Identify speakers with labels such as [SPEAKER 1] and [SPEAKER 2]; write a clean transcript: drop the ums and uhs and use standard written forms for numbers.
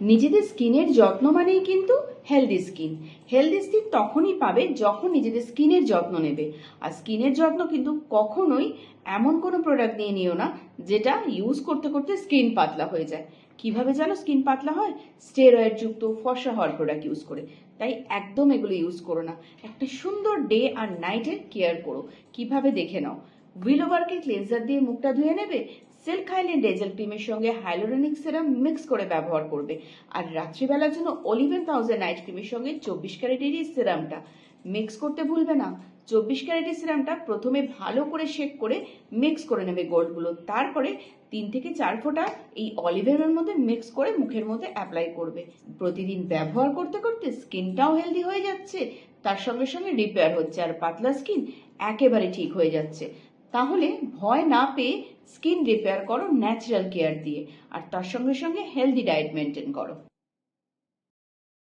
[SPEAKER 1] নিজেদের স্কিনের যত্ন মানেই কিন্তু হেলদি স্কিন। হেলদি স্কিন তখনই পাবে যখন নিজেদের স্কিনের যত্ন নেবে। আর স্কিনের যত্ন কিন্তু কখনোই এমন কোনো প্রোডাক্ট নিয়ে নিও না যেটা ইউজ করতে করতে স্কিন পাতলা হয়ে যায়। কিভাবে জানো স্কিন পাতলা হয়? স্টেরয়েড যুক্ত ফর্সা হওয়ার প্রোডাক্ট ইউজ করে। তাই একদম এগুলো ইউজ করো না। একটা সুন্দর ডে আর নাইটের কেয়ার করো। কিভাবে দেখে নাও। উইলোবার্কের ক্লেনজার দিয়ে মুখটা ধুয়ে নেবে, সিল্ক হাইল্যান্ড ডেজেল ক্রিমের সঙ্গে হাইলোরনিক সিরাম মিক্স করে ব্যবহার করবে। আর রাত্রিবেলার জন্য অলিভেন 1000 নাইট ক্রিমের সঙ্গে 24 ক্যারেটের এই সিরামটা মিক্স করতে ভুলবে না। 24 ক্যারেটের সিরামটা প্রথমে ভালো করে শেক করে মিক্স করে নেবে গোল্ডগুলো, তারপরে 3 থেকে 4 ফোঁটা এই অলিভের মধ্যে মিক্স করে মুখের মধ্যে অ্যাপ্লাই করবে। প্রতিদিন ব্যবহার করতে করতে স্কিনটাও হেলদি হয়ে যাচ্ছে, তার সঙ্গে সঙ্গে রিপেয়ার হচ্ছে, আর পাতলা স্কিন একেবারে ঠিক হয়ে যাচ্ছে। তাহলে ভয় না পেয়ে স্কিন রিপেয়ার করো ন্যাচারাল কেয়ার দিয়ে, আর তার সঙ্গে সঙ্গে হেলদি ডায়েট মেনটেন করো।